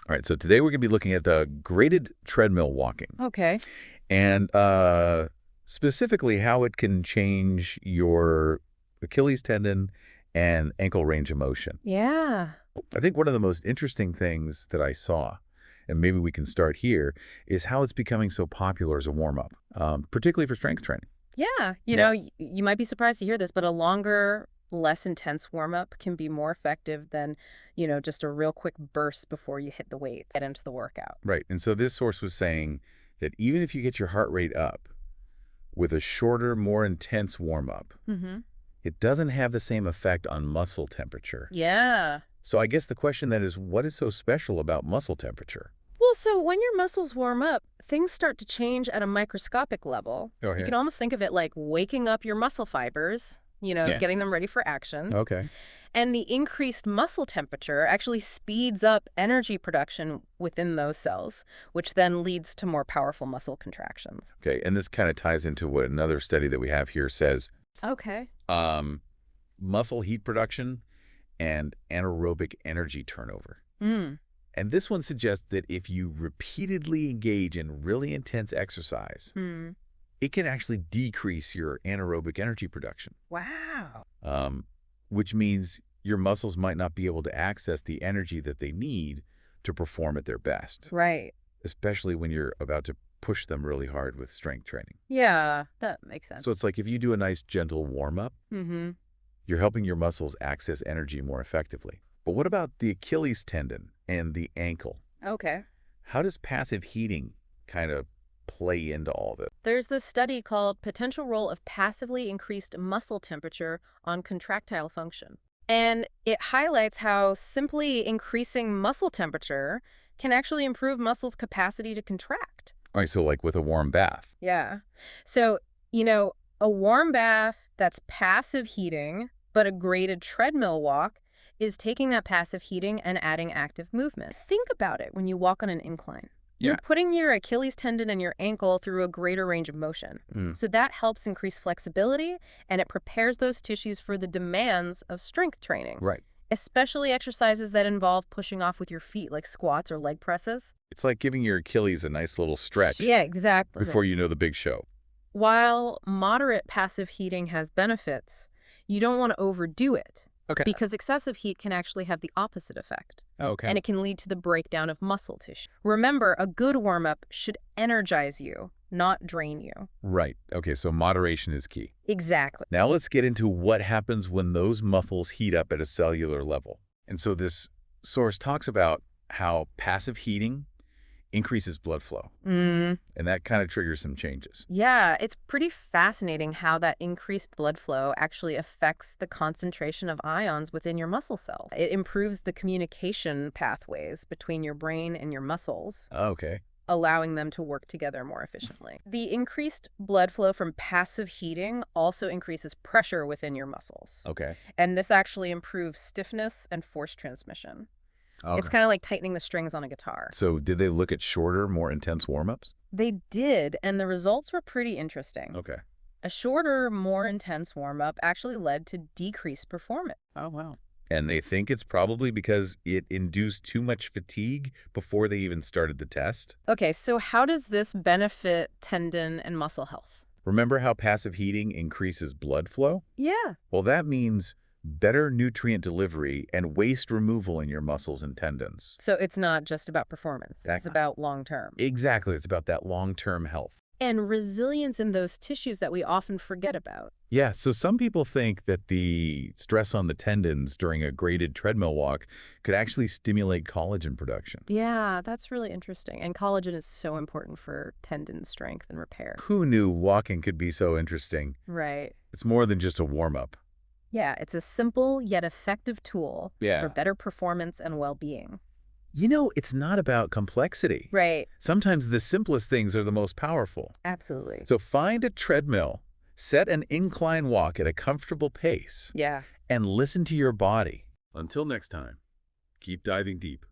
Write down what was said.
All right, so today we're going to be looking at graded treadmill walking Okay. and specifically how it can change your Achilles tendon and ankle range of motion. Yeah. I think one of the most interesting things that I saw, and maybe we can start here, is how it's becoming so popular as a warm-up, particularly for strength training. Yeah. You might be surprised to hear this, but a longer, less intense warm-up can be more effective than, just a real quick burst before you hit the weights, get into the workout. Right, and so this source was saying that even if you get your heart rate up with a shorter, more intense warm-up, Mm-hmm. it doesn't have the same effect on muscle temperature. Yeah. So I guess the question then is, what is so special about muscle temperature? Well, so when your muscles warm up, things start to change at a microscopic level. Oh, You yeah. can almost think of it like waking up your muscle fibers, Yeah. getting them ready for action. Okay. And the increased muscle temperature actually speeds up energy production within those cells, which then leads to more powerful muscle contractions. Okay, and this kind of ties into what another study that we have here says, Okay. muscle heat production and anaerobic energy turnover. Mm. And this one suggests that if you repeatedly engage in really intense exercise, Hmm. it can actually decrease your anaerobic energy production, Wow. which means your muscles might not be able to access the energy that they need to perform at their best, Right. especially when you're about to push them really hard with strength training. Yeah, that makes sense. So it's like if you do a nice gentle warm-up, Mm-hmm. you're helping your muscles access energy more effectively. But what about the Achilles tendon and the ankle? Okay. How does passive heating kind of play into all this? There's this study called Potential Role of Passively Increased Muscle Temperature on Contractile Function. And it highlights how simply increasing muscle temperature can actually improve muscles' capacity to contract. All right, so like with a warm bath. Yeah. So, a warm bath that's passive heating, but a graded treadmill walk is taking that passive heating and adding active movement. Think about it when you walk on an incline. Yeah. You're putting your Achilles tendon and your ankle through a greater range of motion. Mm. So that helps increase flexibility and it prepares those tissues for the demands of strength training, Right. especially exercises that involve pushing off with your feet like squats or leg presses. It's like giving your Achilles a nice little stretch Yeah, exactly. before you know the big show. While moderate passive heating has benefits, you don't want to overdo it Okay. because excessive heat can actually have the opposite effect, Okay. and it can lead to the breakdown of muscle tissue. Remember, a good warm-up should energize you, not drain you. Right. Okay, so moderation is key. Exactly. Now let's get into what happens when those muscles heat up at a cellular level. And so this source talks about how passive heating increases blood flow, and that kind of triggers some changes. Yeah, it's pretty fascinating how that increased blood flow actually affects the concentration of ions within your muscle cells. It improves the communication pathways between your brain and your muscles, Okay. allowing them to work together more efficiently. The increased blood flow from passive heating also increases pressure within your muscles. Okay. And this actually improves stiffness and force transmission. Okay. It's kind of like tightening the strings on a guitar. So did they look at shorter, more intense warm-ups? They did, and the results were pretty interesting. Okay. A shorter, more intense warm-up actually led to decreased performance. Oh, wow. And they think it's probably because it induced too much fatigue before they even started the test? Okay, so how does this benefit tendon and muscle health? Remember how passive heating increases blood flow? Yeah. Well, that means better nutrient delivery and waste removal in your muscles and tendons. So it's not just about performance. It's Exactly. about long-term. Exactly. It's about that long-term health. And resilience in those tissues that we often forget about. Yeah, so some people think that the stress on the tendons during a graded treadmill walk could actually stimulate collagen production. Yeah, that's really interesting. And collagen is so important for tendon strength and repair. Who knew walking could be so interesting? Right. It's more than just a warm-up. Yeah, it's a simple yet effective tool Yeah. for better performance and well-being. You know, it's not about complexity. Right. Sometimes the simplest things are the most powerful. Absolutely. So find a treadmill, set an incline walk at a comfortable pace, Yeah. and listen to your body. Until next time, keep diving deep.